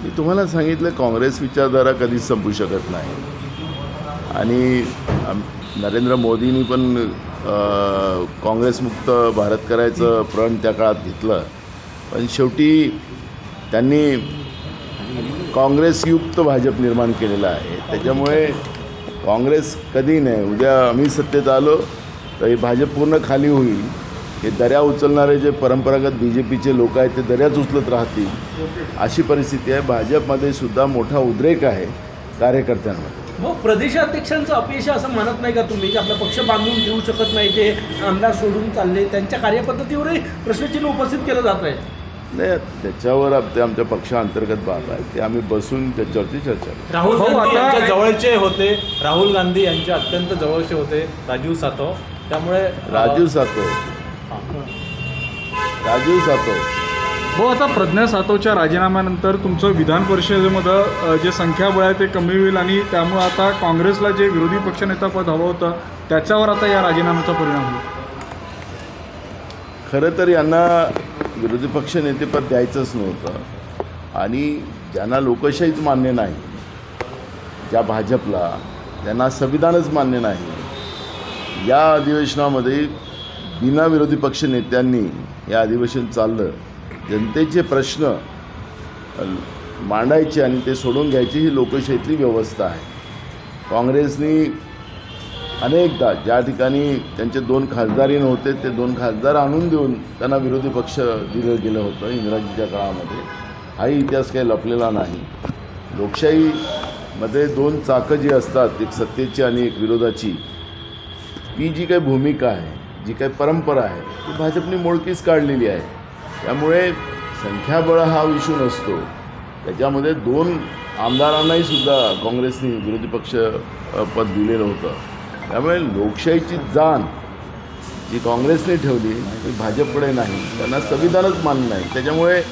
मी तुम्हाला सांगितलं काँग्रेस विचारधारा कधीच संपू शकत नाही आणि नरेंद्र मोदींनी पण काँग्रेसमुक्त भारत करायचं प्रण त्या काळात घेतलं, पण शेवटी त्यांनी काँग्रेसयुक्त भाजप निर्माण केलेलं आहे. त्याच्यामुळे काँग्रेस कधी नाही, उद्या आम्ही सत्तेत आलो तर ही भाजप पूर्ण खाली होईल. हे दऱ्या उचलणारे जे परंपरागत BJPचे लोक आहेत ते दऱ्याच उचलत राहतील अशी परिस्थिती आहे. भाजपमध्ये सुद्धा मोठा उद्रेक आहे कार्यकर्त्यांमध्ये. हो, प्रदेशाध्यक्षांचं अपयश असं म्हणत नाही का तुम्ही की आपला पक्ष बांधून ठेवू शकत नाही, ते आमदार सोडून चालले, त्यांच्या कार्यपद्धतीवरही प्रश्नचिन्ह उपस्थित केलं जात आहे? नाही, त्याच्यावर आमच्या पक्षांतर्गत बाब आहे, ते आम्ही बसून त्याच्यावरती चर्चा करू. राहुल गांधी यांच्या जवळचे होते, राहुल गांधी यांच्या अत्यंत जवळचे होते राजीव सातव, त्यामुळे राजीव सातव हो, आता प्रज्ञा सातवच्या राजीनाम्यानंतर तुमचं विधान परिषदेमध्ये जे संख्याबळ आहे ते कमी होईल आणि त्यामुळे आता काँग्रेसला जे विरोधी पक्षनेतापद हवं होतं त्याच्यावर आता या राजीनाम्याचा परिणाम होईल. खरं तर यांना विरोधी पक्ष नेतेपद द्यायचंच नव्हतं आणि ज्यांना लोकशाहीच मान्य नाही, ज्या भाजपला ज्यांना संविधानच मान्य नाही, या अधिवेशनामध्ये बिना विरोधी पक्ष नेत्यांनी हे अधिवेशन चाललं. जनतेचे प्रश्न मांडायचे आणि ते सोडून घ्यायची ही लोकशाहीतली व्यवस्था आहे. काँग्रेसनी अनेकदा ज्या ठिकाणी त्यांचे 2 खासदारही नव्हते ते 2 खासदार आणून देऊन त्यांना विरोधी पक्ष दिलं गेलं होतं इंदिराजींच्या काळामध्ये. हाही इतिहास काही लपलेला नाही. लोकशाहीमध्ये 2 चाकं जी असतात, एक सत्तेची आणि एक विरोधाची, ती जी काही भूमिका आहे, जी काही परंपरा आहे ती भाजपने मोडकीच काढलेली आहे. त्यामुळे संख्याबळ हा विषय नसतो. त्याच्यामध्ये 2 आमदारांनाही सुद्धा काँग्रेसने विरोधी पक्ष पद दिलेलं होतं. त्यामुळे लोकशाहीची जाण जी काँग्रेसने ठेवली ती भाजपकडे नाही. त्यांना संविधानच मान्य नाही. त्याच्यामुळे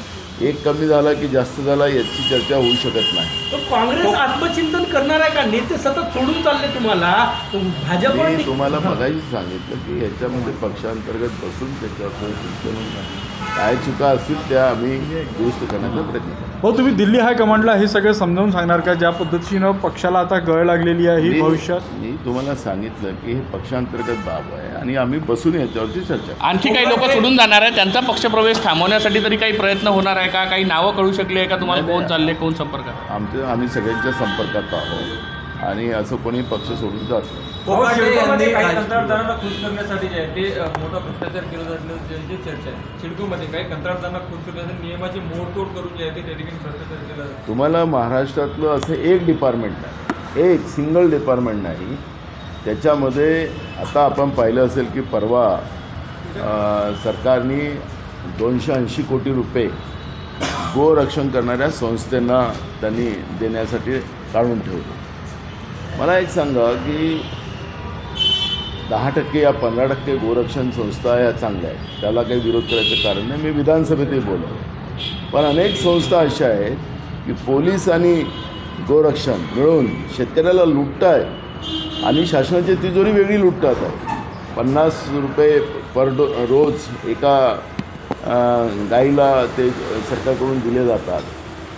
एक कमी झाला की जास्त झाला याची चर्चा होऊ शकत नाही. तर काँग्रेस आत्मचिंतन करणार आहे का? नेते सतत सोडून चालले तुम्हाला, भाजप मी तुम्हाला बघायची सांगितलं की याच्यामध्ये पक्षांतर्गत बसून त्याच्यावर चिंतन काय चुका असतील त्या आम्ही दुरुस्त करण्याचा प्रयत्न करू. हो, तुम्ही दिल्ली हायकमांडला हे सगळं समजावून सांगणार का, ज्या पद्धतीनं पक्षाला आता गळ लागलेली आहे ही भविष्यात? मी तुम्हाला सांगितलं की हे पक्षांतर्गत बाब आहे आणि आम्ही बसून याच्यावरती चर्चा करू. आणखी काही लोक सोडून जाणार आहे, त्यांचा पक्षप्रवेश थांबवण्यासाठी तरी काही प्रयत्न होणार आहे का? काही नावं कळू शकली आहे का तुम्हाला? कोण चालले, कोण संपर्कात? आम्ही सगळ्यांच्या संपर्कात आहोत आणि असं कोणी पक्ष सोडून जात नाही. शिडकोमध्ये काही कंत्राटदारांना खुश करण्यासाठी जे आहे ते मोठा भ्रष्टाचार केला जाण्याची चर्चा आहे. शिडकोमध्ये काही कंत्राटदारांना खुश करण्यासाठी नियमाची मोडतोड करून जे आहे ते त्या ठिकाणी भ्रष्टाचार केला जातो. तुम्हाला महाराष्ट्रातलं असं एक डिपार्टमेंट नाही, एक सिंगल डिपार्टमेंट नाही. त्याच्यामध्ये आता आपण पाहिलं असेल की परवा सरकारने 280 कोटी रुपये गोरक्षण करणाऱ्या संस्थांना त्यांनी देण्यासाठी काढून ठेवलं. मला एक सांगा की 10% या 15% गोरक्षण संस्था या चांगल्या आहेत, त्याला काही विरोध करायचं कारण नाही. मी विधानसभेतही बोलतो. पण अनेक संस्था अशा आहेत की पोलीस आणि गोरक्षण मिळून शेतकऱ्याला लुटतायत आणि शासनाची तिजोरी वेगळी लुटतात आहे. 50 रुपये रोज एका गाईला ते सरकारकडून दिले जातात.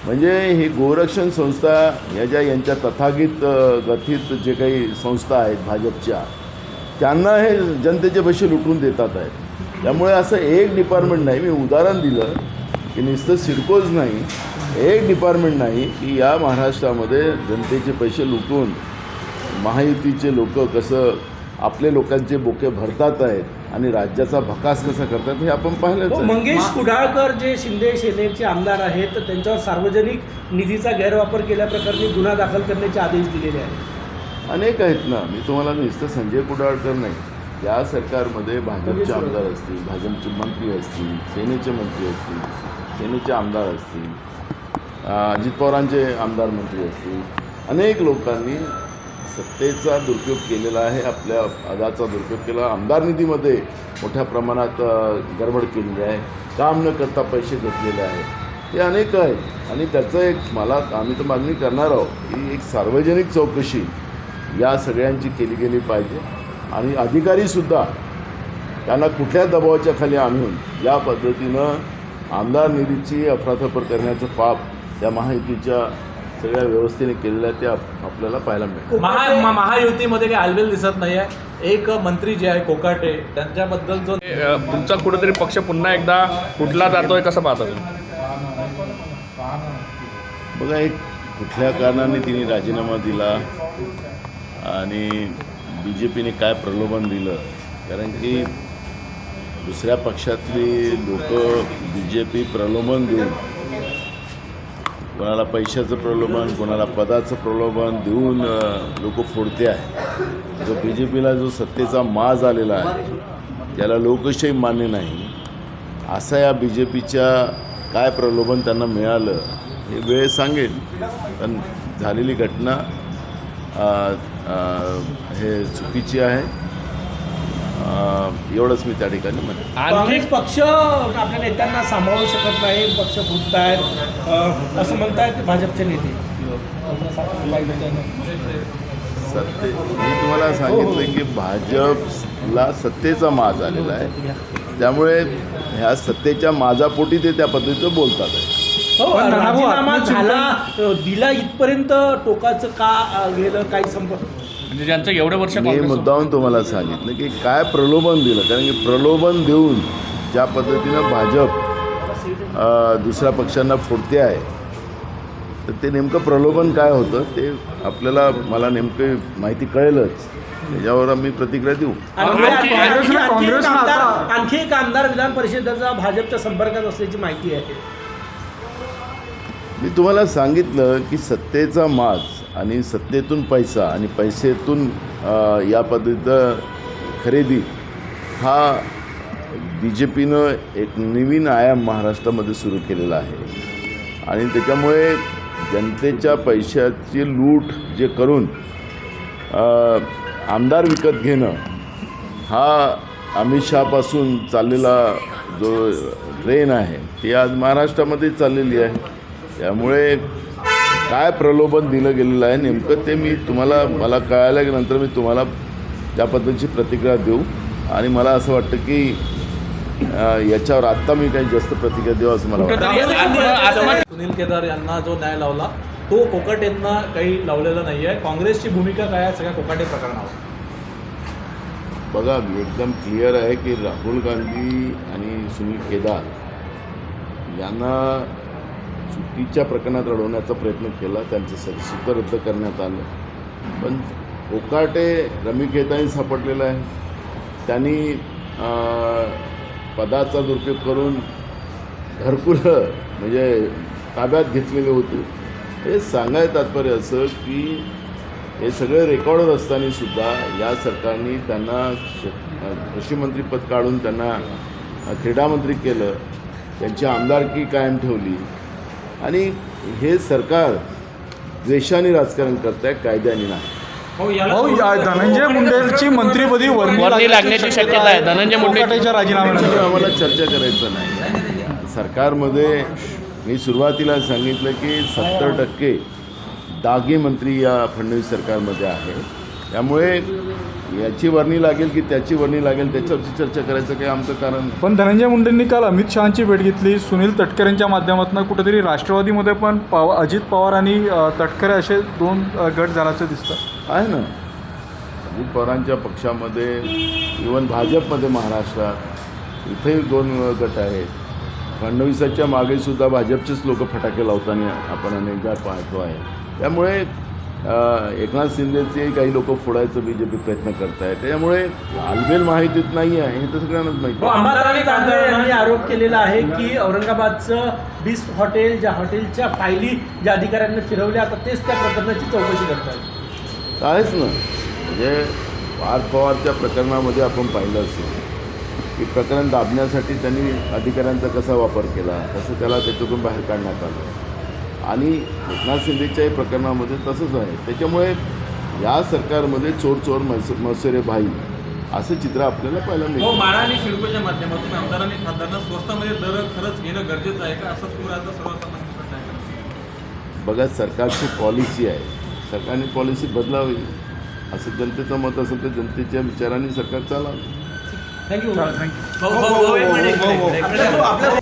म्हणजे ही गोरक्षण संस्था यांच्या तथागत गथित जे काही संस्था आहेत भाजपच्या, त्यांना हे जनतेचे पैसे लुटून देतात आहेत. त्यामुळे असं एक डिपार्टमेंट नाही. मी उदाहरण दिलं की नुसतं सिडकोच नाही, एक डिपार्टमेंट नाही की या महाराष्ट्रामध्ये जनतेचे पैसे लुटून महायुतीचे लोक कसं आपले लोकांचे बोके भरतात आहेत आणि राज्याचा भकास कसा करतात हे आपण पाहिलंच आहे. मंगेश कुडाळकर जे शिंदे सेनेचे आमदार आहेत तर त्यांच्यावर सार्वजनिक निधीचा गैरवापर केल्याप्रकरणी गुन्हा दाखल करण्याचे आदेश दिलेले आहेत. अनेक आहेत ना. मी तुम्हाला नुसतं संजय कुडाळकर नाही, या सरकारमध्ये भाजपचे आमदार असतील, भाजपचे मंत्री असतील, सेनेचे मंत्री असतील, सेनेचे आमदार असतील, अजित पवारांचे आमदार मंत्री असतील, अनेक लोकांनी सत्तेचा दुरुपयोग केलेला आहे, आपल्या पदाचा दुरुपयोग केला. आमदार निधीमध्ये मोठ्या प्रमाणात गडबड केलेली आहे, काम न करता पैसे घेतलेले आहेत, हे अनेक आहेत. आणि त्याचं आम्ही तर मागणी करणार आहोत की एक सार्वजनिक चौकशी या सगळ्यांची केली गेली पाहिजे आणि अधिकारीसुद्धा त्यांना कुठल्या दबावाच्या खाली आणून या पद्धतीनं आमदार निधीची अफरातफर करण्याचं पाप त्या महायुतीच्या सगळ्या व्यवस्थेने केलेल्या त्या आपल्याला पाहायला मिळेल. महायुतीमध्ये काही हालबेल दिसत नाही आहे. एक मंत्री जे आहे कोकाटे त्यांच्याबद्दल जो तुमचा कुठेतरी पक्ष पुन्हा एकदा कुठला जातोय कसं पाहता तुम्ही? बघा, एक कुठल्या कारणाने तिने राजीनामा दिला आणि बी जे पीने काय प्रलोभन दिलं, कारण की दुसऱ्या पक्षातली लोक बी जे पी प्रलोभन देऊन, कोणाला पैशाचं प्रलोभन, कोणाला पदाचं प्रलोभन देऊन लोक फोडते आहे. जो बी जे पीला जो सत्तेचा माज आलेला आहे, त्याला लोकशाही मान्य नाही, असा या बी जे पीच्या काय प्रलोभन त्यांना मिळालं हे वेळ सांगेल. पण झालेली घटना हे चुकीची आहे, एवढंच मी त्या ठिकाणी म्हणेन. काँग्रेस पक्ष आपल्या नेत्यांना सांभाळू शकत नाही, पक्ष फुटत आहेत असं म्हणतायत भाजपचे नेते. मी तुम्हाला सांगितलं की भाजपला सत्तेचा माज आलेला आहे, त्यामुळे ह्या सत्तेच्या माजापोटी ते त्या पद्धतीचं बोलतात आहे. राजीनामा झाला, दिला इथपर्यंत टोकाचं का गेलं, काही म्हणजे ज्यांचं एवढे वर्ष मी काँग्रेस मुद्दाहून तुम्हाला सांगितलं की काय प्रलोभन दिलं, कारण की प्रलोभन देऊन ज्या पद्धतीनं भाजप दुसऱ्या पक्षांना फोडते आहे, तर ते नेमकं प्रलोभन काय होतं ते आपल्याला मला नेमकं माहिती कळेलच, त्याच्यावर आम्ही प्रतिक्रिया देऊ. आणखी एक आमदार विधान परिषदेचा भाजपच्या संपर्कात असल्याची माहिती आहे. मी तुम्हाला सांगितलं की सत्तेचा माज आणि सत्तेतून पैसा आणि पैसेतून या पद्धतीचं खरेदी हा बी जे पीनं एक नवीन आयाम महाराष्ट्रामध्ये सुरू केलेला आहे. आणि त्याच्यामुळे जनतेच्या पैशाची लूट जे करून आमदार विकत घेणं हा अमित शहापासून चाललेला जो ट्रेन आहे ती आज महाराष्ट्रामध्ये चाललेली आहे. त्यामुळे काय प्रलोभन दिलं गेलेलं आहे नेमकं ते मी तुम्हाला, मला कळाल्यानंतर मी तुम्हाला त्या पद्धतीची प्रतिक्रिया देऊ. आणि मला असं वाटतं की याच्यावर आत्ता मी काही जास्त प्रतिक्रिया देऊ असं मला वाटतं. सुनील केदार यांना जो न्याय लावला तो कोकाटेंना काही लावलेला नाही आहे. काँग्रेसची भूमिका काय आहे सगळ्या कोकाटे प्रकरणावर? बघा, एकदम क्लिअर आहे की राहुल गांधी आणि सुनील केदार यांना चुकीच्या प्रकरणात अडवण्याचा प्रयत्न केला, त्यांचं सदस्यत्व रद्द करण्यात आलं. पण कोकाटे रमिकेताही सापडलेला आहे, त्यांनी पदाचा दुरुपयोग करून घरकुलं म्हणजे ताब्यात घेतलेले होते. हे सांगायचं तात्पर्य असं की हे सगळे रेकॉर्ड असताना सुद्धा या सरकारने त्यांना कृषीमंत्रीपद काढून त्यांना क्रीडामंत्री केलं, त्यांची आमदारकी कायम ठेवली. आणि हे सरकार द्वेषाने राजकारण करत आहे, कायद्याने नाही. धनंजय मुंडेची मंत्रिपदी वर्णी लागण्याची शक्यता आहे. धनंजय मुंडेच्या राजीनाम्यानंतर आम्हाला चर्चा करायचं नाही. सरकारमध्ये मी सुरुवातीला सांगितलं की 70% दागी मंत्री या फडणवीस सरकारमध्ये आहे. त्यामुळे याची वर्णी लागेल की त्याची वर्णी लागेल त्याच्यावरची चर्चा करायचं काही आमचं कारण. पण धनंजय मुंडेंनी काल अमित शहांची भेट घेतली. सुनील तटकरेंच्या माध्यमातून कुठेतरी राष्ट्रवादीमध्ये पण अजित पवार आणि तटकरे असे दोन गट झाल्याचं दिसतं आहे ना. अजित पवारांच्या पक्षामध्ये, इवन भाजपमध्ये महाराष्ट्रात इथेही 2 गट आहेत. फडणवीसाच्या मागेसुद्धा भाजपचेच लोक फटाके लावताना आपण अनेकदा पाहतो आहे. त्यामुळे एकनाथ शिंदेचे काही लोक फोडायचं बी जे पी प्रयत्न करत आहेत. त्यामुळे हालबेल माहितीत नाही आहे हे तर सगळ्यांनाच माहिती आहे. अंबादास दानवे यांनी आरोप केलेला आहे की औरंगाबादचं बिस्ट हॉटेल, ज्या हॉटेलच्या फायली ज्या अधिकाऱ्यांनी फिरवल्या, आता तेच त्या प्रकरणाची चौकशी करतात. आहेच ना. म्हणजे पार्थ पवारच्या प्रकरणामध्ये आपण पाहिलं असेल की प्रकरण दाबण्यासाठी त्यांनी अधिकाऱ्यांचा कसा वापर केला, कसं त्याला त्याच्यातून बाहेर काढण्यात आलं. आणि एकनाथ शिंदेच्याही प्रकरणामध्ये तसंच आहे. त्याच्यामुळे या सरकारमध्ये चोर चोर मसुरे भाई असं चित्र आपल्याला पाहायला मिळतं. माळा आणि शिडकोच्या माध्यमातून आमदारांनी खासदारांना स्वस्तामध्ये दर खरंच घेणं गरजेचं आहे का, असं सूर आता सर्वसामान्य प्रश्न आहे? बघा, सरकारची पॉलिसी आहे, सरकारने पॉलिसी बदलावी असं जनतेचं मत असेल तर जनतेच्या विचारांनी सरकार चालावं. थँक्यू. भाऊ, एक मिनिट.